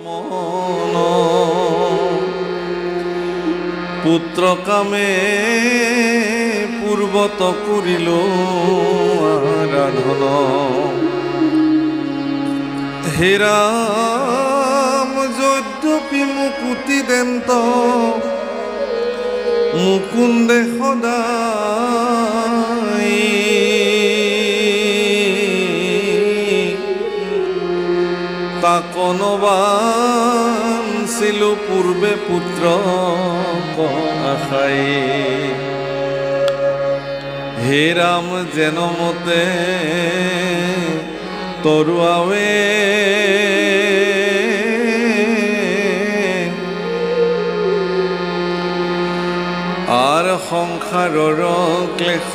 মন পুত্র কামে পূর্বত করিল আরাধন হে রাম যদ্যপি মুকুতি দেন্ত মুকুন্দে সদায় তাকনবান ছিল পূর্বে পুত্র আশাই হে রাম যেন মতে তৰুৱাৱে আৰ সংসাৰৰ ক্লেশ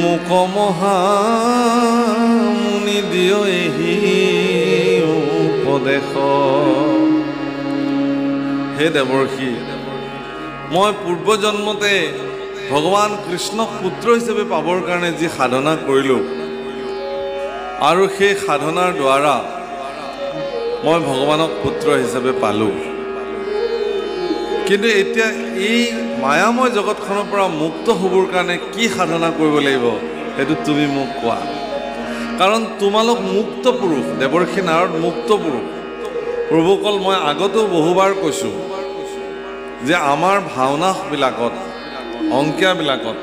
মোক মহামুনি দিয় এহি উপদেশ হে দেৱৰ্ষি মই পূৰ্বজন্মতে ভগৱান কৃষ্ণক পুত্ৰ হিচাপে পাবৰ কাৰণে যি সাধনা কৰিলোঁ আৰু সেই সাধনাৰ দ্বাৰা মই ভগৱানক পুত্ৰ হিচাপে পালোঁ কিন্তু এতিয়া এই মায়াময় জগতখনৰ পৰা মুক্ত হ'বৰ কাৰণে কি সাধনা কৰিব লাগিব সেইটো তুমি মোক কোৱা কাৰণ তোমালোক মুক্ত পুৰুষ দেৱৰ্ষি নাৰদ মুক্ত পুৰুষ প্ৰভুকল মই আগতেও বহুবাৰ কৈছোঁ যে আমাৰ ভাওনাবিলাকত অংকীয়াবিলাকত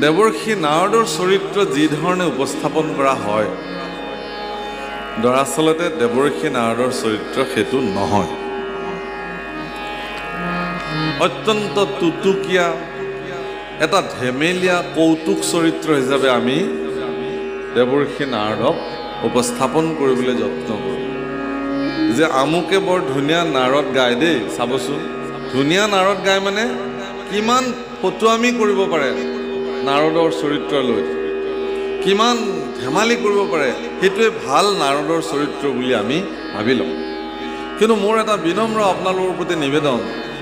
দেৱৰ্ষি নাৰদৰ চৰিত্ৰ যি ধৰণে উপস্থাপন কৰা হয় দৰাচলতে দেৱৰ্ষি নাৰদৰ চৰিত্ৰ সেইটো নহয় অত্যন্ত টুটুকীয়া এটা ধেমেলীয়া কৌতুক চৰিত্ৰ হিচাপে আমি দেৱৰ্ষি নাৰদক উপস্থাপন কৰিবলৈ যত্ন কৰোঁ যে আমুকে বৰ ধুনীয়া নাৰদ গায় দেই চাবচোন ধুনীয়া নাৰদ গায় মানে কিমান ফটুৱামি কৰিব পাৰে নাৰদৰ চৰিত্ৰ লৈ কিমান ধেমালি কৰিব পাৰে সেইটোৱে ভাল নাৰদৰ চৰিত্ৰ বুলি আমি ভাবি লওঁ কিন্তু মোৰ এটা বিনম্ৰ আপোনালোকৰ প্ৰতি নিবেদন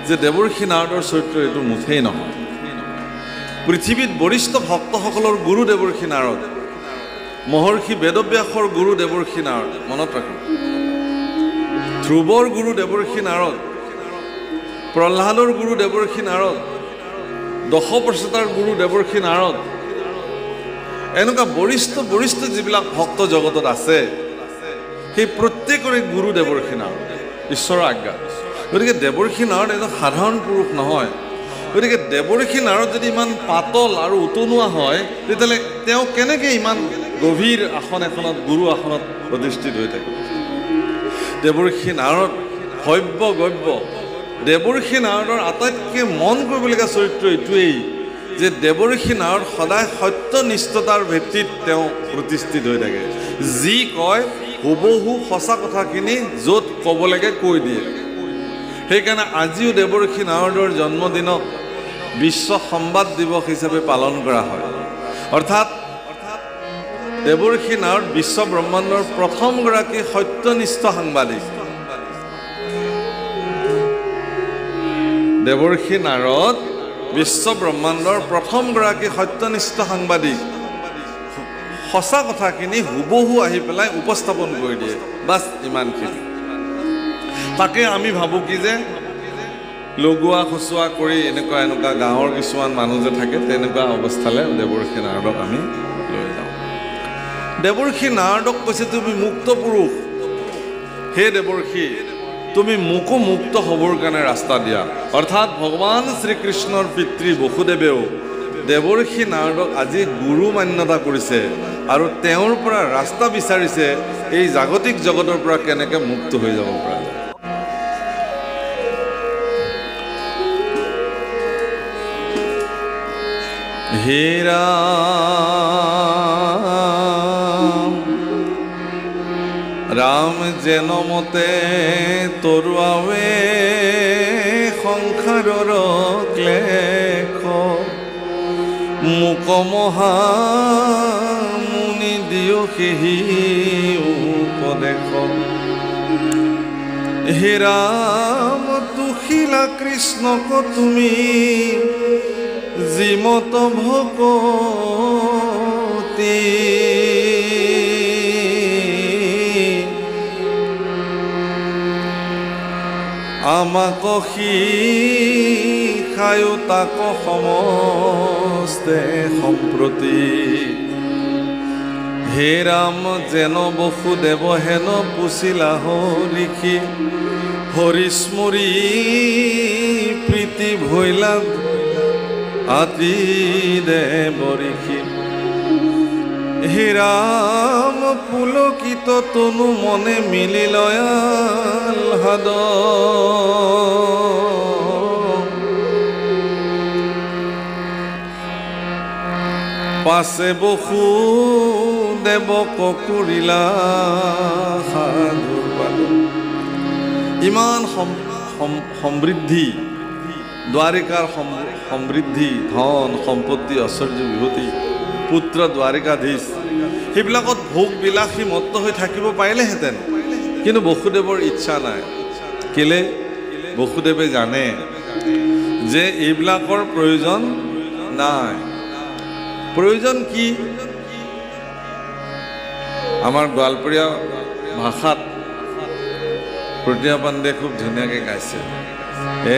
যে দেৱৰ্ষি নাৰদৰ চৰিত্ৰ এইটো মুঠেই নহয় পৃথিৱীত বৰিষ্ঠ ভক্তসকলৰ গুৰু দেৱৰ্ষি নাৰদ মহৰ্ষি বেদব্যাসৰ গুৰু দেৱৰ্ষি নাৰদ মনত ৰাখিব ধ্ৰুৱৰ গুৰু দেৱৰ্ষি নাৰদ প্ৰহ্লাদৰ গুৰু দেৱৰ্ষি নাৰদ দশপ্ৰচেতাৰ গুৰু দেৱৰ্ষি নাৰদ এনেকুৱা বৰিষ্ঠ যিবিলাক ভক্ত জগতত আছে সেই প্ৰত্যেকৰে গুৰু দেৱৰ্ষি নাৰদ ঈশ্বৰৰ আজ্ঞা গতিকে দেৱৰ্ষি নাৰদ এজন সাধাৰণ পুৰুষ নহয় গতিকে দেৱৰ্ষি নাৰদ যদি ইমান পাতল আৰু উতনুৱা হয় তেতিয়াহ'লে তেওঁ কেনেকৈ ইমান গভীৰ আসন এখনত গুৰু আসনত অধিষ্ঠিত হৈ থাকে দেৱৰ্ষি নাৰদ ভব্য গব্য দেৱৰ্ষি নাৰদৰ আটাইতকৈ মন কৰিবলগীয়া চৰিত্ৰ এইটোৱেই যে দেৱৰ্ষি নাৰদ সদায় সত্যনিষ্ঠতাৰ ভিত্তিত তেওঁ প্ৰতিষ্ঠিত হৈ থাকে যি কয় হুবহু সঁচা কথাখিনি য'ত ক'ব লাগে কৈ দিয়ে সেইকাৰণে আজিও দেৱৰ্ষি নাৰদৰ জন্মদিনক বিশ্ব সংবাদ দিৱস হিচাপে পালন কৰা হয় অৰ্থাৎ দেৱৰ্ষি নাৰদ বিশ্ব ব্ৰহ্মাণ্ডৰ প্ৰথমগৰাকী সত্যনিষ্ঠ সাংবাদিক দেৱৰ্ষি নাৰদ বিশ্ব ব্ৰহ্মাণ্ডৰ প্ৰথমগৰাকী সত্যনিষ্ঠ সাংবাদিক সঁচা কথাখিনি হুবহু আহি পেলাই উপস্থাপন কৰি দিয়ে বাছ ইমানখিনি তাকে আমি ভাবোঁ কি যে লগোৱা খুচুৱা কৰি এনেকুৱা গাঁৱৰ কিছুমান মানুহ যে থাকে তেনেকুৱা অৱস্থালৈ দেৱৰ্ষি নাৰদক আমি লৈ যাওঁ দেৱৰ্ষি নাৰদক কৈছে তুমি মুক্ত পুৰুষ হে দেৱৰ্ষি তুমি মোকো মুক্ত হ'বৰ কাৰণে ৰাস্তা দিয়া অৰ্থাৎ ভগৱান শ্ৰীকৃষ্ণৰ পিতৃ বসুদেৱেও দেৱৰ্ষি নাৰদক আজি গুৰু মান্যতা কৰিছে আৰু তেওঁৰ পৰা ৰাস্তা বিচাৰিছে এই জাগতিক জগতৰ পৰা কেনেকৈ মুক্ত হৈ যাব পৰা যায় হে ৰাম যেন মতে তৰুৱাৱে সংসাৰৰ ক্লেশ মোক মহামুনি দিয় সেহি উপদেশ হে ৰাম তুহিলা কৃষ্ণক তুমি যিমত ভকতি আমাক শিখায়ো তাক সমস্তে সম্প্ৰতি হে ৰাম যেন বসুদেৱ হেন পুছিলা হৰিষি হৰিস্মৰি প্ৰীতি ভৈলা আতি দেৱঋষি হে ৰাম পুলকিত তনু মনে মিলি লয়াল হাদ পাছে বসু দেৱক কৰিলা সাধুৰ বাদু ইমান সমৃদ্ধি দ্বাৰিকাৰ সমৃদ্ধি ধন সম্পত্তি ঐশ্বৰ্য বিভূতি পুত্ৰ দ্বাৰিকাধীশ সেইবিলাকত ভোগ বিলাসী মত্ত হৈ থাকিব পাৰিলেহেঁতেন কিন্তু বসুদেৱৰ ইচ্ছা নাই কেলে বসুদেৱে জানে যে এইবিলাকৰ প্ৰয়োজন নাই প্ৰয়োজন কি আমাৰ গোৱালপৰীয়া ভাষাত প্ৰতিমা পাণ্ডে খুব ধুনীয়াকৈ গাইছে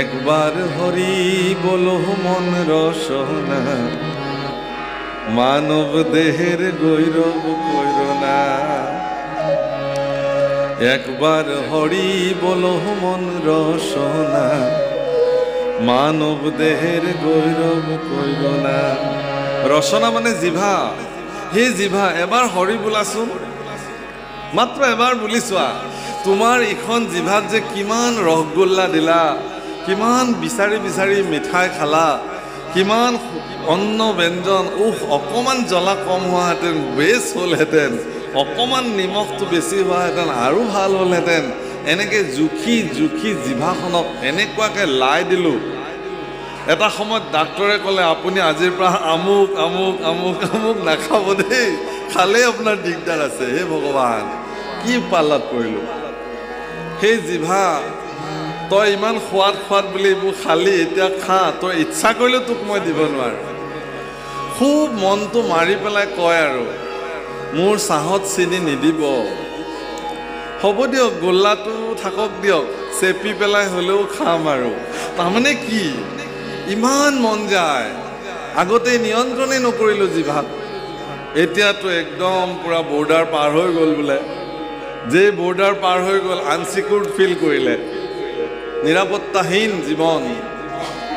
একবাৰ হৰি বলো মন ৰচনা মানৱ দেহেৰ গৈৰব কৈৰনা একবাৰ হৰি বলো মন ৰসনা মানব দেহেৰ গৈৰব কৈৰনা ৰচনা মানে জিভা সেই জিভা এবাৰ হৰি বোলাচোন মাত্ৰ এবাৰ বুলি চোৱা তোমাৰ ইখন জিভাত যে কিমান ৰসগোল্লা দিলা কিমান বিচাৰি বিচাৰি মিঠাই খালা কিমান অন্ন ব্যঞ্জন অকণমান জ্বলা কম হোৱাহেঁতেন বেছ হ'লহেঁতেন অকণমান নিমখটো বেছি হোৱাহেঁতেন আৰু ভাল হ'লহেঁতেন এনেকৈ জুখি জুখি জিভাখনক এনেকুৱাকৈ লাই দিলোঁ এটা সময়ত ডাক্তৰে ক'লে আপুনি আজিৰ পৰা আমুক আমুক আমুক আমুক নাখাব দেই খালে আপোনাৰ দিগদাৰ আছে হে ভগৱান কি পাল্লাত পৰিলোঁ সেই জিভা তই ইমান সোৱাদ সোৱাদ বুলি এইবোৰ খালি এতিয়া খা তই ইচ্ছা কৰিলেও তোক মই দিব নোৱাৰোঁ খুব মনটো মাৰি পেলাই কয় আৰু মোৰ চাহত চেনি নিদিব হ'ব দিয়ক গোল্লাটো থাকক দিয়ক চেপি পেলাই হ'লেও খাম আৰু তাৰমানে কি ইমান মন যায় আগতে নিয়ন্ত্ৰণেই নকৰিলোঁ জিভাত এতিয়াতো একদম পূৰা বৰ্ডাৰ পাৰ হৈ গ'ল বোলে যে বৰ্ডাৰ পাৰ হৈ গ'ল আনচিকিউৰ্ড ফিল কৰিলে নিৰাপত্তাহীন জীৱন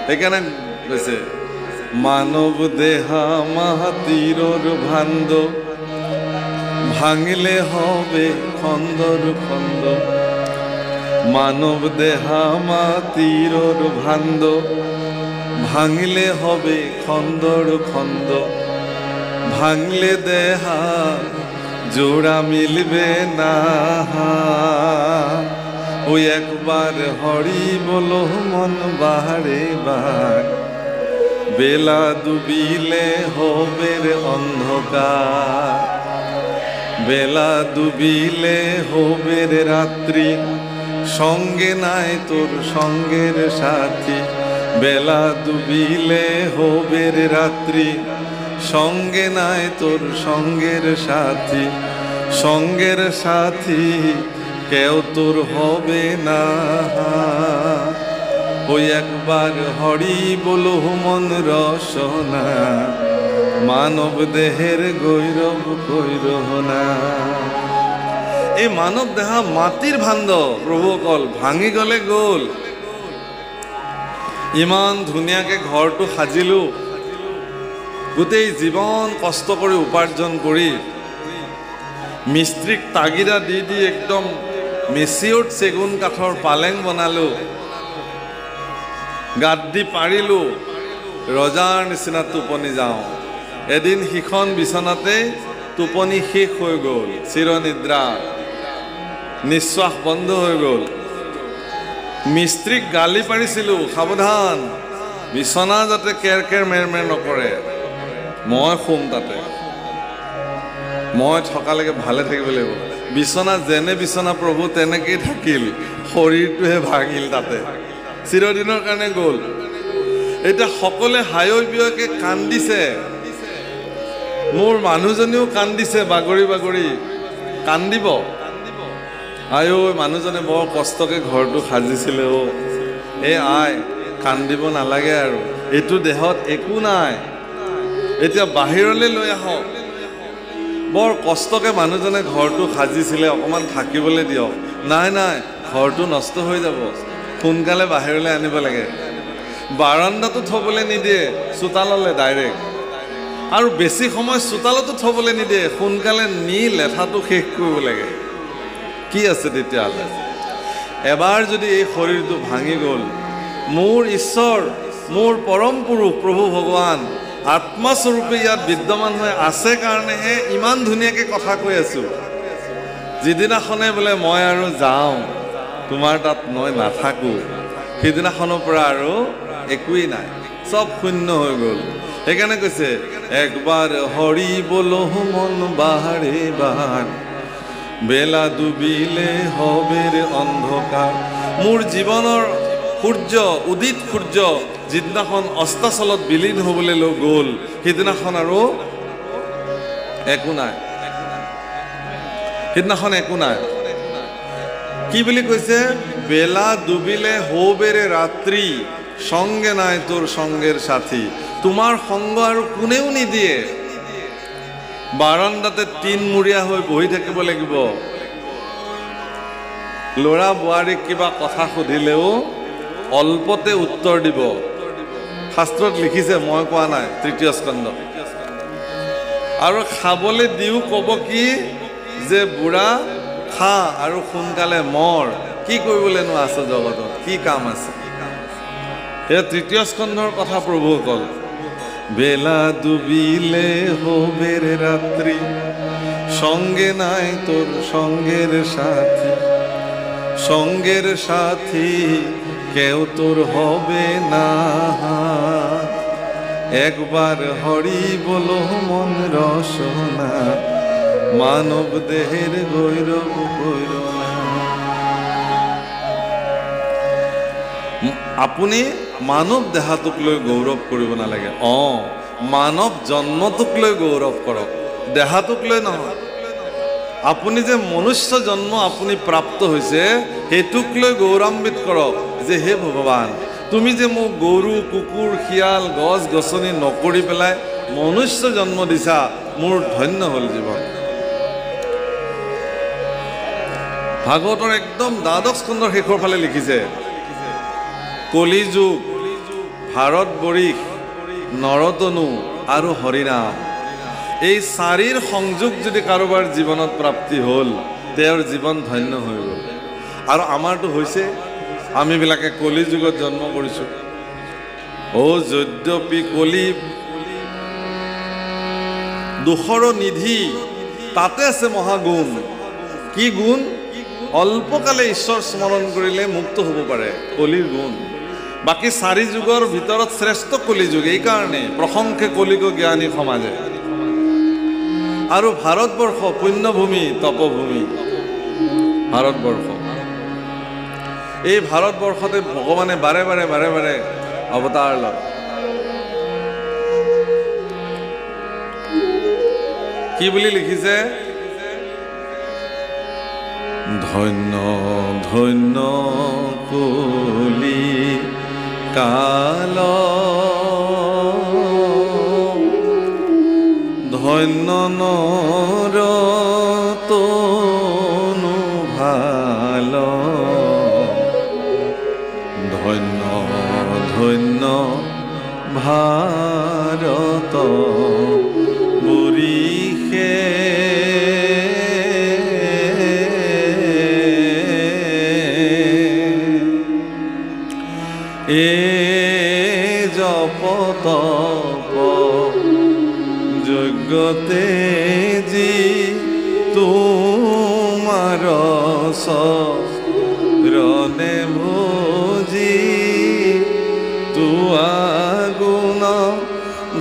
সেইকাৰণে কৈছে মানৱ দেহা মাহাতীৰৰ ভাণ্ড ভাঙিলে হবে খন্দৰ খন্দ মানৱ দেহা মাতীৰৰ ভাণ্ড ভাঙিলে হবে খন্দৰ খন্দ ভাঙলে দেহা জোড়া মিলবে না ওই একবার হরি বলো মন বাহারে বার বেলা ডুবিলে হবে রে অন্ধকার বেলা ডুবিলে হবে রে রাত্রি সঙ্গে নাই তোর সঙ্গের সাথী বেলা ডুবিলে হবে রে রাত্রি সঙ্গে নাই তোর সঙ্গের সাথী সঙ্গের সাথী কেউ তোর হবে না ওই একবার হরি বলো মন রসনা মানব দেহের গৈরব কৈরহনা এই মানৱ দেহা মাটিৰ ভাণ্ড প্ৰভুসকল ভাঙি গ'লে গ'ল ইমান ধুনীয়াকৈ ঘৰটো সাজিলোঁ গোটেই জীৱন কষ্ট কৰি উপাৰ্জন কৰি মিস্ত্ৰীক তাগিদা দি দি একদম মেচিয়ৰ্ড চেগুন কাঠৰ পালেং বনালোঁ গাত দি পাৰিলোঁ ৰজাৰ নিচিনা টোপনি যাওঁ এদিন সিখন বিচনাতে টোপনি শেষ হৈ গ'ল চিৰনিদ্ৰা নিশ্বাস বন্ধ হৈ গ'ল মিস্ত্ৰীক গালি পাৰিছিলোঁ সাৱধান বিচনা যাতে কেৰ কেৰ মেৰ মেৰ নকৰে মই শুম তাতে মই থকালৈকে ভালে থাকিব লাগিব বিচনা যেনে বিচনা প্ৰভু তেনেকেই থাকিল শৰীৰটোহে ভাঙিল তাতে চিৰদিনৰ কাৰণে গ'ল এতিয়া সকলোৱে হায়ৈ বিয়ৈকে কান্দিছে মোৰ মানুহজনীও কান্দিছে বাগৰি বাগৰি কান্দিব আয়ৈ মানুহজনে বৰ কষ্টকৈ ঘৰটো সাজিছিলে আই কান্দিব নালাগে আৰু, এইটো দেহত একো নাই, এতিয়া বাহিৰলৈ লৈ আহক। বৰ কষ্টকে মানুহজনে ঘৰটো সাজিছিলে, অকণমান থাকিবলৈ দিয়ক। নাই নাই, ঘৰটো নষ্ট হৈ যাব, সোনকালে বাহিৰলৈ আনিব লাগে। বাৰাণ্ডাটো থ'বলৈ নিদিয়ে, চোতাললৈ ডাইৰেক্ট। আৰু বেছি সময় চোতালতো থ'বলৈ নিদিয়ে, সোনকালে নি লেঠাটো শেষ কৰিব লাগে। কি আছে তেতিয়াহ'লে? এবাৰ যদি এই শৰীৰটো ভাঙি গ'ল, মোৰ ঈশ্বৰ, মোৰ পৰম পুৰুষ প্ৰভু ভগৱান আত্মাস্বৰূপে ইয়াত বিদ্যমান হৈ আছে কাৰণেহে ইমান ধুনীয়াকৈ কথা কৈ আছোঁ। যিদিনাখনে বোলে মই আৰু যাওঁ, তোমাৰ তাত মই নাথাকোঁ, সিদিনাখনৰ পৰা আৰু একোৱেই নাই, চব শূন্য হৈ গ'ল। সেইকাৰণে কৈছে, একবাৰ হৰি বলো মন বাহাৰে বাৰ, বেলা ডুবিলে হবে ৰে অন্ধকাৰ। মোৰ জীৱনৰ সূৰ্য, উদিত সূৰ্য যিদিনাখন অস্তাচলত বিলীন হ'বলৈ লৈ গ'ল, সিদিনাখন আৰু একো নাই, সিদিনাখন একো নাই। কি বুলি কৈছে? বেলা ডুবিলে হবেৰে ৰাত্ৰি, সঙ্গে নাই তোৰ সঙ্গেৰ সাথী। তোমাৰ সংগ আৰু কোনেও নিদিয়ে। বাৰাণ্ডাতে তিনমূৰীয়া হৈ বহি থাকিব লাগিব। ল'ৰা বোৱাৰীক কিবা কথা সুধিলেও অল্পতে উত্তৰ দিব। শাস্ত্ৰত লিখিছে, মই কোৱা নাই, ৩য় স্কন্ধ। আৰু খাবলৈ দিও ক'ব কি যে বুঢ়া খা আৰু সোনকালে মৰ, কি কৰিবলৈনো আছে জগতত, কি কাম আছে? এয়া ৩য় স্কন্ধৰ কথা প্ৰভুসকল। বেলা ডুবিলে হবে রে রাত্রি, সঙ্গে নাই তোর সঙ্গের সাথী, সঙ্গের সাথী কেউ তোর হবে না। একবার হরি বলো মন রসনা, মানব দেহের গৈরব গৈর না। আপুনি মানৱ দেহাটোক লৈ গৌৰৱ কৰিব নালাগে। মানৱ জন্মটোক লৈ গৌৰৱ কৰক, দেহাটোক লৈ নহয়। আপুনি যে মনুষ্য জন্ম আপুনি প্ৰাপ্ত হৈছে, সেইটোক লৈ গৌৰৱান্বিত কৰক যে হে ভগৱান, তুমি যে মোক গৰু, কুকুৰ, শিয়াল, গছ গছনি নকৰি পেলাই মনুষ্য জন্ম দিছা, মোৰ ধন্য হ'ল জীৱন। ভাগৱতৰ একদম ১২ স্কন্ধৰ শেষৰ ফালে লিখিছে, কলিযুগ, ভাৰতবৰ্ষ, নৰতনু আৰু হৰিনাম, এই ৪ৰ সংযোগ যদি কাৰোবাৰ জীৱনত প্ৰাপ্তি হ'ল, তেওঁৰ জীৱন ধন্য হৈ গ'ল। আৰু আমাৰতো হৈছে, আমিবিলাকে কলি যুগত জন্ম কৰিছোঁ। যদ্যপি কলি দুখৰ নিধি, তাতে আছে মহাগুণ। কি গুণ? অল্পকালে ঈশ্বৰ স্মৰণ কৰিলে মুক্ত হ'ব পাৰে, কলিৰ গুণ। বাকী ৪ যুগৰ ভিতৰত শ্ৰেষ্ঠ কলিযুগ, এইকাৰণে প্ৰশংসে কলিগ জ্ঞানী সমাজে। আৰু ভাৰতবৰ্ষ পুণ্যভূমি, তপভূমি ভাৰতবৰ্ষ। এই ভাৰতবৰ্ষতে ভগৱানে বাৰে বাৰে বাৰে বাৰে অৱতাৰ লয়। কি বুলি লিখিছে? ধন্য ধন্য কলি কাল, ধন্য নৰতনু ভাল, ধন্য ধন্য ভাৰত বুৰিষে, জপ তপ যোগ্যতে যি তোমাৰ চৰণে ভোজি, তোৱা গুণ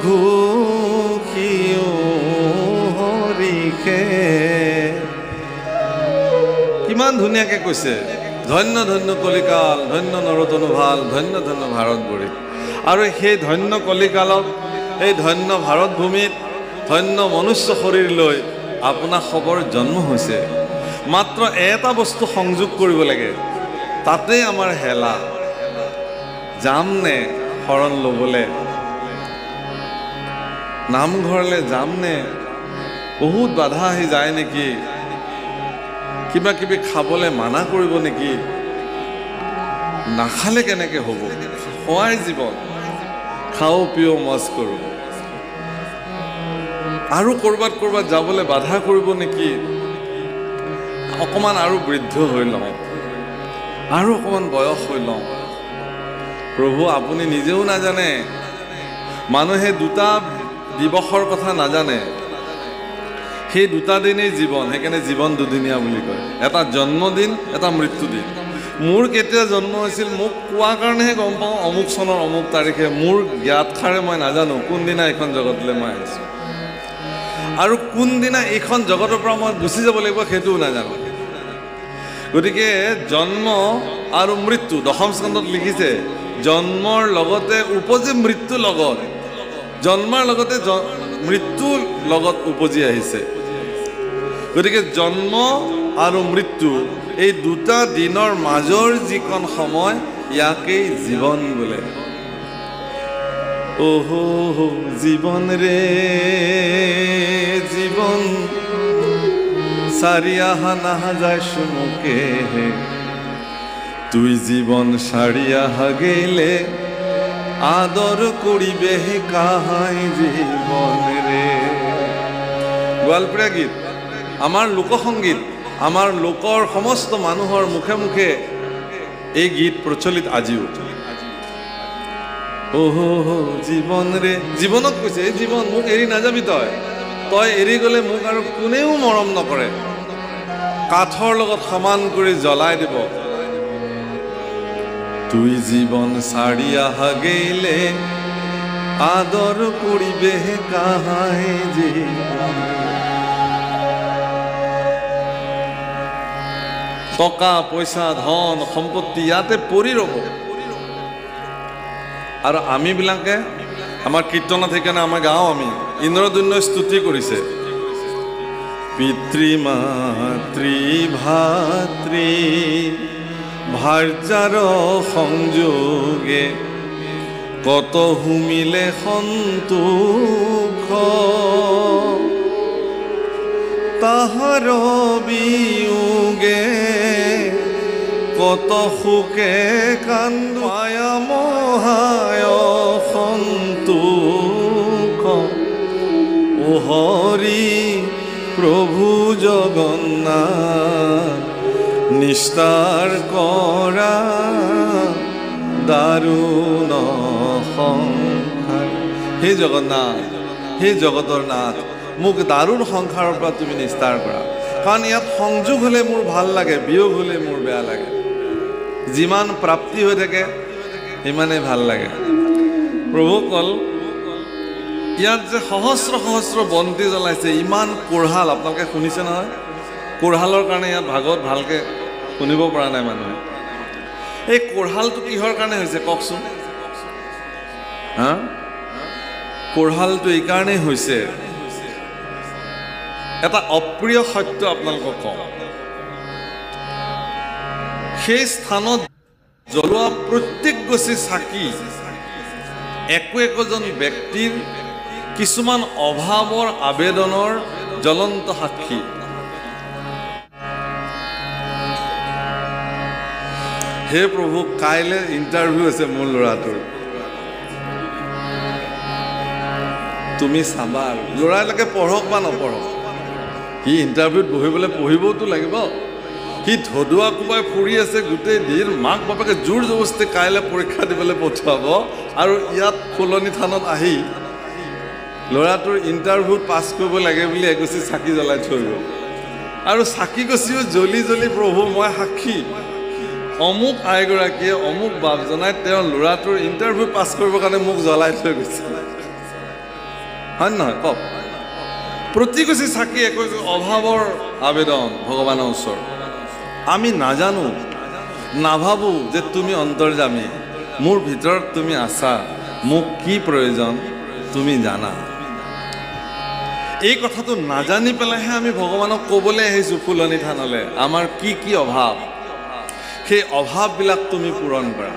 ঘোষিও হৰিষে। কিমান ধুনীয়াকে কৈছে, ধন্য ধন্য কলিকাল, ধন্য নৰতনু ভাল, ধন্য ধন্য ভাৰতবৰ্ষ। আৰু সেই ধন্য কলিকালত, এই ধন্য ভাৰত ভূমিত, ধন্য মনুষ্য শৰীৰ লৈ আপোনাৰ খবৰ জন্ম হৈছে। মাত্ৰ এটা বস্তু সংযোগ কৰিব লাগে, তাতেই আমাৰ হেলা। যামনে শৰণ ল'বলে, নামঘৰলৈ যামনে, বহুত বাধা আহি যায় নেকি, কিবা কিবি খাবলৈ মানা কৰিব নেকি, নাখালে কেনেকৈ হ'ব, খোৱাই জীৱন, খাওঁ পিও মজ কৰোঁ, আৰু ক'ৰবাত যাবলৈ বাধা কৰিব নেকি, অকণমান আৰু বৃদ্ধ হৈ লওঁ, আৰু অকণমান বয়স হৈ লওঁ। প্ৰভু আপুনি নিজেও নাজানে, মানুহে দুটা দিৱসৰ কথা নাজানে, সেই দুটা দিনেই জীৱন, সেইকাৰণে জীৱন দুদিনীয়া বুলি কয়। এটা জন্মদিন, এটা মৃত্যুদিন। মোৰ কেতিয়া জন্ম হৈছিল মোক কোৱাৰ কাৰণেহে গম পাওঁ, অমুক চনৰ অমুক তাৰিখে। মোৰ জ্ঞাতসাৰে মই নাজানো কোনদিনা এইখন জগতলৈ মই আহিছোঁ, আৰু কোনদিনা এইখন জগতৰ পৰা মই গুচি যাব লাগিব সেইটোও নাজানো। গতিকে জন্ম আৰু মৃত্যু, দশম স্কন্ধত লিখিছে, জন্মৰ লগতে উপজি মৃত্যুৰ লগত, জন্মৰ লগতে মৃত্যুৰ লগত উপজি আহিছে। গতিকে জন্ম আৰু মৃত্যু এই দুটা দিনৰ মাজৰ যিকণ সময়, ইয়াকেই জীৱন বোলে। ওহো জীৱন ৰে জীৱন, সাৰি আহা নাহা যায় সুমুকে, তুই জীবন সাৰিয়া গেলে আদৰ কৰিবে কাহাই জীবন ৰে। গোৱালপৰীয়া গীত, আমাৰ লোকসংগীত, আমাৰ লোকৰ সমস্ত মানুহৰ মুখে মুখে এই গীত প্ৰচলিত আজিও। ওহো জীৱন ৰে, জীৱনক কৈছে, এই জীৱন মোক এৰি নাযাবি, তই এৰি গ'লে মোক আৰু কোনেও মৰম নকৰে, কাঠৰ লগত সমান কৰি জ্বলাই দিব। তুই জীবন সাৰিয়া গেলে আদৰ কৰিবে কাহাই জীবন। টকা পইচা ধন সম্পত্তি ইয়াতে পৰি ৰ'ব, আৰু আমিবিলাকে আমাৰ কীৰ্তনত সেইকাৰণে আমাৰ গাঁও আমি ইন্দ্ৰদুন্যই স্তুতি কৰিছে, পিতৃ মাতৃ ভাতৃ ভাৰ্যাৰ সংযোগে কত হুমিলে সন্তোষ, তাহাৰ বিয়োগে কত সুখে কান্দো, মায়া মহায় সন্তোষ, ও হৰি প্ৰভু জগন্নাথ নিস্তাৰ কৰা দাৰুণ সংসাৰ। হে জগন্নাথ, হে জগতৰ নাথ, মোক দাৰুণ সংসাৰৰ পৰা তুমি নিস্তাৰ কৰা। কাৰণ ইয়াত সংযোগ হ'লে মোৰ ভাল লাগে, বিয়োগ হ'লে মোৰ বেয়া লাগে। যিমান প্ৰাপ্তি হৈ থাকে সিমানেই ভাল লাগে। প্ৰভুসকল, ইয়াত যে সহস্ৰ সহস্ৰ বন্তি জ্বলাইছে, ইমান কোঢ়াল, আপোনালোকে শুনিছে নহয়? কোঢ়ালৰ কাৰণে ইয়াত ভাগৱত ভালকৈ শুনিব পৰা নাই মানুহে। এই কোঢ়ালটো কিহৰ কাৰণে হৈছে কওকচোন? হা, কোঢ়ালটো এইকাৰণেই হৈছে, এটা অপ্ৰিয় সত্য আপোনালোকক কওঁ, সেই স্থানত জ্বলোৱা প্ৰত্যেক গছি চাকি একো একোজন ব্যক্তিৰ কিছুমান অভাৱৰ আবেদনৰ জ্বলন্ত সাক্ষী। হে প্ৰভু, কাইলৈ ইণ্টাৰভিউ আছে মোৰ ল'ৰাটোৰ, তুমি চাবা। আৰু ল'ৰালৈকে পঢ়ক বা নপঢ়ক, সি ইণ্টাৰভিউত বহিবলৈ পঢ়িবওতো লাগিব। সি ধদুৱা কোবাই ফুৰি আছে গোটেই দিন, মাক বাপেকে জোৰ জবস্তি কাইলৈ পৰীক্ষা দিবলৈ পঠোৱাব, আৰু ইয়াত ফুলনি থানত আহি ল'ৰাটোৰ ইণ্টাৰভিউত পাছ কৰিব লাগে বুলি এগছি চাকি জ্বলাই থৈ গ'ল। আৰু চাকি গছিও জ্বলি জ্বলি, প্ৰভু মই সাক্ষী, অমুক আইগৰাকীয়ে অমুক বাপজনাই তেওঁৰ ল'ৰাটোৰ ইণ্টাৰভিউ পাছ কৰিবৰ কাৰণে মোক জ্বলাই থৈ গৈছে, হয় নহয় কওক? প্ৰতিগছি চাকি একো অভাৱৰ আবেদন ভগৱানৰ ওচৰত। আমি নাজানো, নাভাবোঁ যে তুমি অন্তৰ্যামী, মোৰ ভিতৰত তুমি আছা, মোক কি প্ৰয়োজন তুমি জানা। এই কথাটো নাজানি পেলাইহে আমি ভগৱানক ক'বলৈ আহিছোঁ ফুলনি থানলৈ, আমাৰ কি কি অভাৱ, সেই অভাৱবিলাক তুমি পূৰণ কৰা।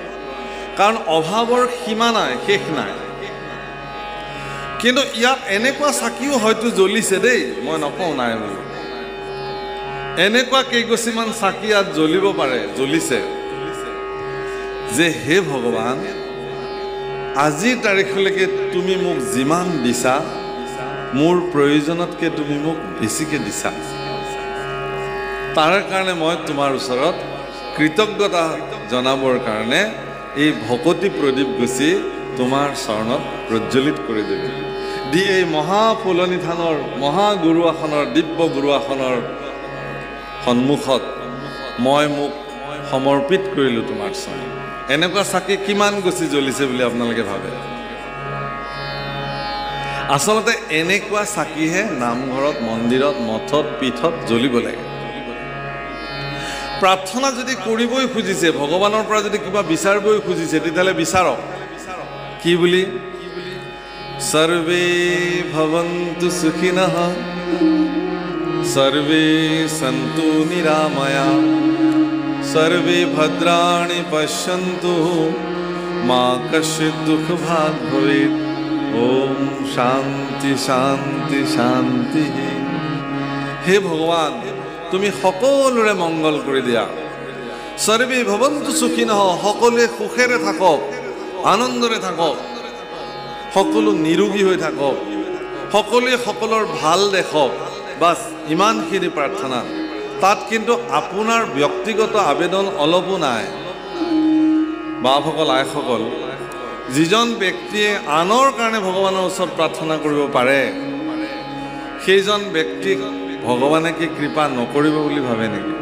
কাৰণ অভাৱৰ সীমা নাই, শেষ নাই। কিন্তু ইয়াত এনেকুৱা চাকিও হয়তো জ্বলিছে দেই, মই নকওঁ নাই বুলি। এনেকুৱা কেইগছিমান চাকি ইয়াত জ্বলিব পাৰে, জ্বলিছে, যে হে ভগৱান, আজিৰ তাৰিখলৈকে তুমি মোক যিমান দিছা, মোৰ প্ৰয়োজনতকৈ তুমি মোক বেছিকৈ দিছা। তাৰ কাৰণে মই তোমাৰ ওচৰত কৃতজ্ঞতা জনাবৰ কাৰণে এই ভকতি প্ৰদীপ গুচি তোমাৰ চৰণত প্ৰজ্বলিত কৰি দিলোঁ। দি এই মহাফুলনি থানৰ মহাগুৰু আসনৰ দিব্য গুৰু আসনৰ সন্মুখত মই মোক সমৰ্পিত কৰিলোঁ তোমাৰ চৰণত। এনেকুৱা চাকি কিমান গুচি জ্বলিছে বুলি আপোনালোকে ভাবে? আচলতে এনেকুৱা চাকিহে নামঘৰত, মন্দিৰত, মঠত, পীঠত জ্বলিব লাগে। প্ৰাৰ্থনা যদি কৰিবই খুজিছে, ভগৱানৰ পৰা যদি কিবা বিচাৰিবই খুজিছে, তেতিয়াহ'লে বিচাৰক। কি বুলি? সৰ্বে ভৱন্তু সুখিনঃ সৰ্বে সন্তু নিৰাময়া সর্বে ভদ্রাণি পশ্যন্তু মা কশ্চিৎ দুঃখ ভাগ ভবেৎ। ওম শান্তি শান্তি শান্তি। হে ভগৱান, তুমি সকলোৰে মংগল কৰি দিয়া। সৰ্বে ভৱন্তু সুখিনঃ, সকলোৱে সুখেৰে থাকক, আনন্দৰে থাকক, সকলো নিৰোগী হৈ থাকক, সকলোৱে সকলৰ ভাল দেখক। বাছ ইমানখিনি প্ৰাৰ্থনা। তাত কিন্তু আপোনাৰ ব্যক্তিগত আবেদন অলপো নাই। বাপসকল, আইসকল, যিজন ব্যক্তিয়ে আনৰ কাৰণে ভগৱানৰ ওচৰত প্ৰাৰ্থনা কৰিব পাৰে, সেইজন ব্যক্তিক ভগৱানে কি কৃপা নকৰিব বুলি ভাবে নেকি?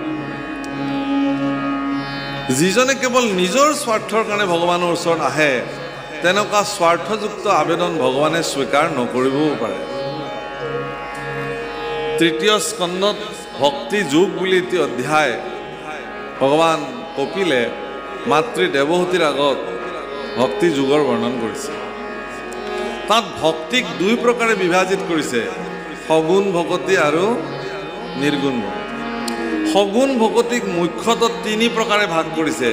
যিজনে কেৱল নিজৰ স্বাৰ্থৰ কাৰণে ভগৱানৰ ওচৰত আহে, তেনেকুৱা স্বাৰ্থযুক্ত আবেদন ভগৱানে স্বীকাৰ নকৰিবও পাৰে। তৃতীয় স্কন্ধত ভক্তি যোগ বুলি এটি অধ্যায় ভগৱান কপিলে মাতৃ দেৱহতীৰ আগত ভক্তি যোগৰ বৰ্ণন কৰিছে। তাত ভক্তিক দুই প্ৰকাৰে বিভাজিত কৰিছে, সগুণ ভকতি আৰু নিৰ্গুণ ভকতি। সগুণ ভকতিক মুখ্যতঃ তিনি প্ৰকাৰে ভাগ কৰিছে,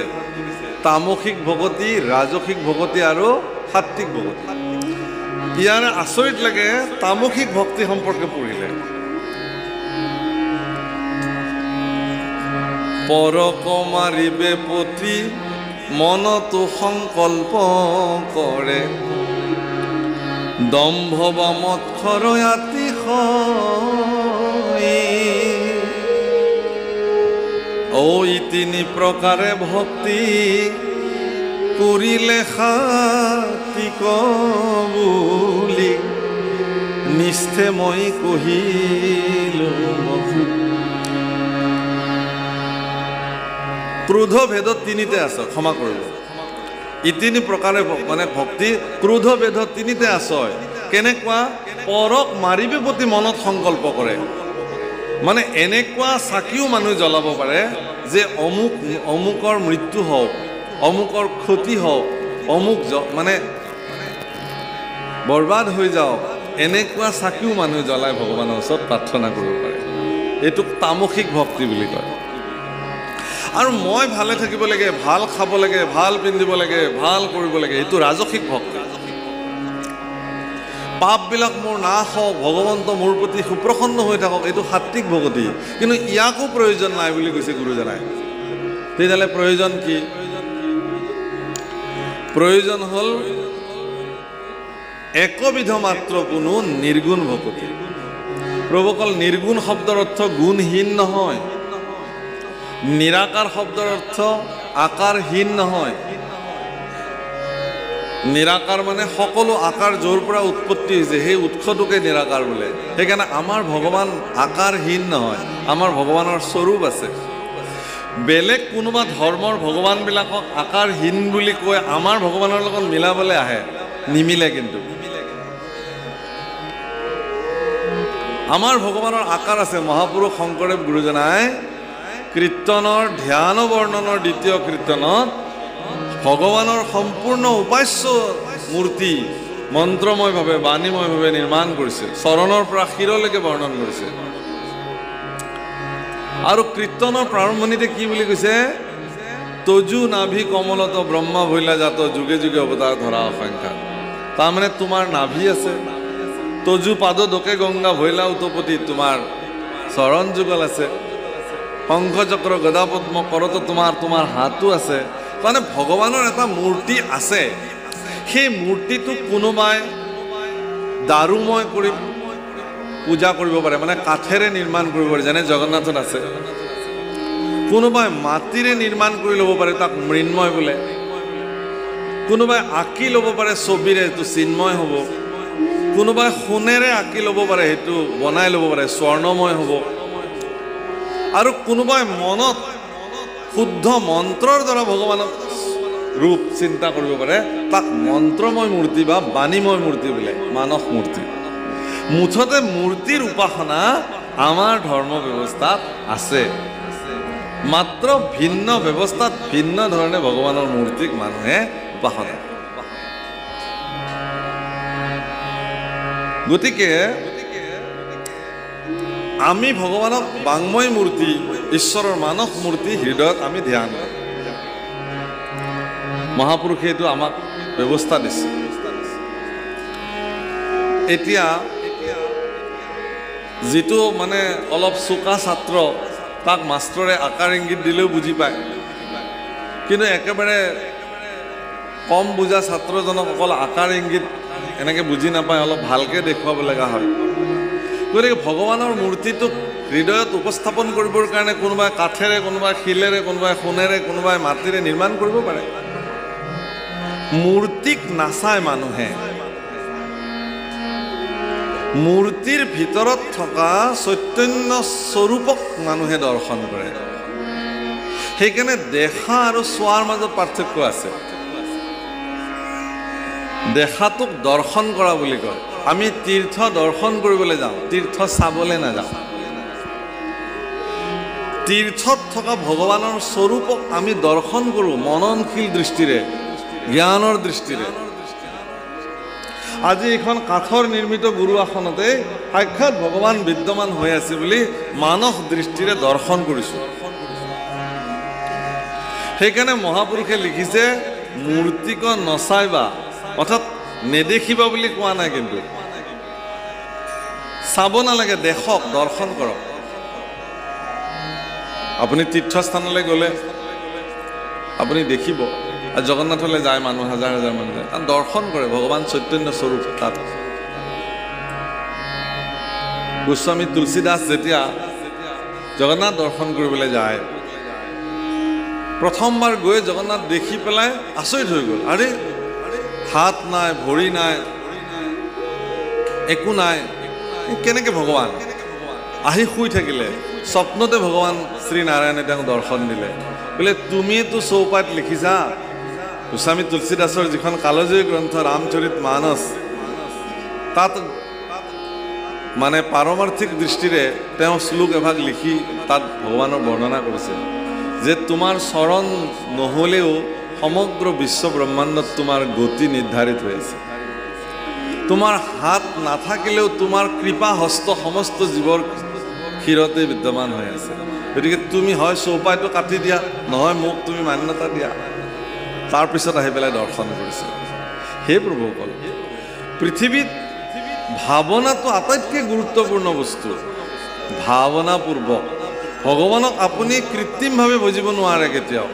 তামসিক ভকতি, ৰাজসিক ভকতি আৰু সাত্বিক ভকতি। ইয়াৰে আচৰিত লাগে তামসিক ভক্তি সম্পৰ্কে পঢ়িলে। পৰক মাৰিবে পতি মনতো সংকল্প কৰে, দম্ভ বা মৎসৰ আতিশয়। ঐ তিনি প্ৰকাৰে ভক্তি কৰিলে সাত্বিক বুলি, নিষ্ঠে মই কহিলোঁ। ক্ৰোধ ভেদত তিনিতে আছে, ক্ষমা কৰিব। ই তিনি প্ৰকাৰে মানে ভক্তি ক্ৰোধ ভেদত তিনিতে আছে। কেনেকুৱা? পৰক মাৰিবে প্ৰতি মনত সংকল্প কৰে, মানে এনেকুৱা চাকিও মানুহ জ্বলাব পাৰে যে অমুকৰ মৃত্যু হওক, অমুকৰ ক্ষতি হওক, অমুক মানে বৰবাদ হৈ যাওক, এনেকুৱা চাকিও মানুহ জ্বলাই ভগৱানৰ ওচৰত প্ৰাৰ্থনা কৰিব পাৰে। এইটোক তামসিক ভক্তি বুলি কয়। আৰু মই ভালে থাকিব লাগে, ভাল খাব লাগে, ভাল পিন্ধিব লাগে, ভাল কৰিব লাগে, এইটো ৰাজসিক ভক্তি। পাপবিলাক মোৰ নাশ হওক, ভগৱন্ত মোৰ প্ৰতি সুপ্ৰসন্ন হৈ থাকক, এইটো সাত্বিক ভকতি। কিন্তু ইয়াকো প্ৰয়োজন নাই বুলি কৈছে গুৰুজনাই। তেতিয়াহ'লে প্ৰয়োজন কি? প্ৰয়োজন হ'ল একবিধ মাত্ৰ কোনো নিৰ্গুণ ভকতি। প্ৰভুসকল, নিৰ্গুণ শব্দৰ অৰ্থ গুণহীন নহয়, নিৰাকাৰ শব্দৰ অৰ্থ আকাৰহীন নহয়। নিৰাকাৰ মানে সকলো আকাৰ য'ৰ পৰা উৎপত্তি হৈছে সেই উৎসটোকে নিৰাকাৰ বোলে। সেইকাৰণে আমাৰ ভগৱান আকাৰহীন নহয়, আমাৰ ভগৱানৰ স্বৰূপ আছে। বেলেগ কোনোবা ধৰ্মৰ ভগৱানবিলাকক আকাৰহীন বুলি কৈ আমাৰ ভগৱানৰ লগত মিলাবলৈ আহে, নিমিলে। কিন্তু আমাৰ ভগৱানৰ আকাৰ আছে। মহাপুৰুষ শংকৰদেৱ গুৰুজনাই কীৰ্তনৰ ধ্যান বৰ্ণনৰ দ্বিতীয় কীৰ্তনত ভগৱানৰ সম্পূৰ্ণ উপাস্য মূৰ্তি মন্ত্ৰময়ভাৱে, বাণীময়ভাৱে নিৰ্মাণ কৰিছে, চৰণৰ পৰা শিৰলৈকে বৰ্ণন কৰিছে। আৰু কীৰ্তনৰ প্ৰাৰম্ভণিতে কি বুলি কৈছে? তজু নাভি কমলত ব্ৰহ্মা ভৈলা জাত যুগে যুগে অৱতাৰ ধৰা অসংখ্যা। তাৰমানে তোমাৰ নাভি আছে, তজু পাদ দোকে গংগা ভৈলা উতপতি তোমাৰ চৰণ যুগল আছে, শংখ চক্ৰ গদা পদ্ম কৰতো তোমাৰ হাতো আছে। মানে ভগৱানৰ এটা মূৰ্তি আছে। সেই মূৰ্তিটোক কোনোবাই দাৰুময় কৰি পূজা কৰিব পাৰে, মানে কাঠেৰে নিৰ্মাণ কৰিব পাৰে, যেনে জগন্নাথত আছে। কোনোবাই মাটিৰে নিৰ্মাণ কৰি ল'ব পাৰে, তাক মৃন্ময় বোলে। কোনোবাই আঁকি ল'ব পাৰে ছবিৰে, সেইটো চিন্ময় হ'ব। কোনোবাই সোণেৰে আঁকি ল'ব পাৰে, সেইটো বনাই ল'ব পাৰে, স্বৰ্ণময় হ'ব। আৰু কোনোবাই মনত শুদ্ধ মন্ত্ৰৰ দ্বাৰা ভগৱানক ৰূপ চিন্তা কৰিব পাৰে, তাক মন্ত্ৰময় মূৰ্তি বা বাণীময় মূৰ্তি বোলে, মানস মূৰ্তি। মুঠতে মূৰ্তিৰ উপাসনা আমাৰ ধৰ্ম ব্যৱস্থাত আছে, মাত্ৰ ভিন্ন ব্যৱস্থাত ভিন্ন ধৰণে ভগৱানৰ মূৰ্তিক মানুহে উপাসনা। গতিকে আমি ভগৱানক বাংময় মূৰ্তি, ঈশ্বৰৰ মানস মূৰ্তি হৃদয়ত আমি ধ্যান কৰোঁ। মহাপুৰুষে এইটো আমাক ব্যৱস্থা দিছে। এতিয়া যিটো মানে অলপ চোকা ছাত্ৰ, তাক মাষ্টৰে আকাৰ ইংগিত দিলেও বুজি পায়, কিন্তু একেবাৰে কম বুজা ছাত্ৰজনক অকল আকাৰ ইংগিত এনেকৈ বুজি নাপায়, অলপ ভালকৈ দেখুৱাব লগা হয়। গতিকে ভগৱানৰ মূৰ্তিটোক হৃদয়ত উপস্থাপন কৰিবৰ কাৰণে কোনোবাই কাঠেৰে, কোনোবাই শিলেৰে, কোনোবাই সোণেৰে, কোনোবাই মাটিৰে নিৰ্মাণ কৰিব পাৰে। মূৰ্তিক নাচায় মানুহে, মূৰ্তিৰ ভিতৰত থকা চৈতন্য স্বৰূপক মানুহে দৰ্শন কৰে। সেইকাৰণে দেখা আৰু চোৱাৰ মাজত পাৰ্থক্য আছে। দেখাটোক দৰ্শন কৰা বুলি কয়। আমি তীৰ্থ দৰ্শন কৰিবলৈ যাওঁ, তীৰ্থ চাবলৈ নাযাওঁ। তীৰ্থত থকা ভগৱানৰ স্বৰূপক আমি দৰ্শন কৰোঁ মননশীল দৃষ্টিৰে, জ্ঞানৰ দৃষ্টিৰে। আজি এইখন কাঠৰ নিৰ্মিত গুৰু আসনতে সাক্ষাৎ ভগৱান বিদ্যমান হৈ আছে বুলি মানস দৃষ্টিৰে দৰ্শন কৰিছোঁ। সেইকাৰণে মহাপুৰুষে লিখিছে, মূৰ্তিক নচাইবা, অৰ্থাৎ নেদেখিবা বুলি কোৱা নাই, কিন্তু চাব নালাগে, দেখক, দৰ্শন কৰক। আপুনি তীৰ্থস্থানলৈ গ'লে আপুনি দেখিব, আৰু জগন্নাথলৈ যায় মানুহ, হাজাৰ হাজাৰ মানুহ যায়, তাত দৰ্শন কৰে ভগৱান চৈতন্য স্বৰূপ। তাত গোস্বামী তুলসীদাস যেতিয়া জগন্নাথ দৰ্শন কৰিবলৈ যায়, প্ৰথমবাৰ গৈ জগন্নাথ দেখি পেলাই আচৰিত হৈ গ'ল। আৰে হাত নাই, ভৰি নাই, একো নাই, কেনেকৈ ভগৱান? আহি শুই থাকিলে, স্বপ্নতে ভগৱান শ্ৰীনাৰায়ণে তেওঁক দৰ্শন দিলে। বোলে তুমিতো চৌপাত লিখিছা, গোস্বামী তুলসীদাসৰ যিখন কালজয়ী গ্ৰন্থ ৰামচৰিত মানস, তাত মানে পাৰমাৰ্থিক দৃষ্টিৰে তেওঁ শ্লোক এভাগ লিখি তাত ভগৱানৰ বৰ্ণনা কৰিছে যে তোমাৰ চৰণ নহ'লেও সমগ্ৰ বিশ্ব ব্ৰহ্মাণ্ডত তোমাৰ গতি নিৰ্ধাৰিত হৈ আছে। তোমাৰ হাত নাথাকিলেও তোমাৰ কৃপা হস্ত সমস্ত জীৱৰ ক্ষীৰতে বিদ্যমান হৈ আছে। গতিকে তুমি হয় চৌপাইটো কাটি দিয়া, নহয় মোক তুমি মান্যতা দিয়া। তাৰপিছত আহি পেলাই দৰ্শন কৰিছে। হে প্ৰভুসকল, পৃথিৱীত ভাৱনাটো আটাইতকৈ গুৰুত্বপূৰ্ণ বস্তু। ভাৱনাপূৰ্বক ভগৱানক আপুনি কৃত্ৰিমভাৱে বুজিব নোৱাৰে কেতিয়াও।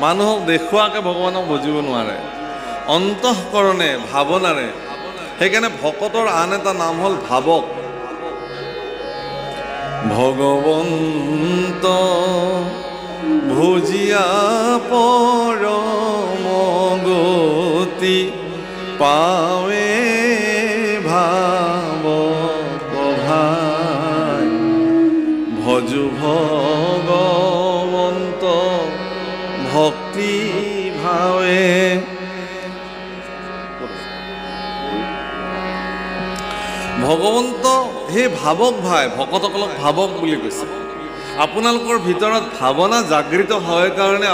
মানুহক দেখুৱাকৈ ভগৱানক বুজিব নোৱাৰে, অন্তঃকৰণে, ভাৱনাৰে। সেইকাৰণে ভকতৰ আন এটা নাম হ'ল ভাৱক। ভগৱন্ত ভুজিয়া পৰম গতি পাৱে ভাৱ পভাই, ভজু ভগৱন্ত ভক্তি ভাৱে। ভগৱন্ত সেই ভাৱক ভাই, ভকতসকলক ভাৱক বুলি কৈছে। আপোনালোকৰ ভিতৰত ভাৱনা জাগৃত হয় কাৰণে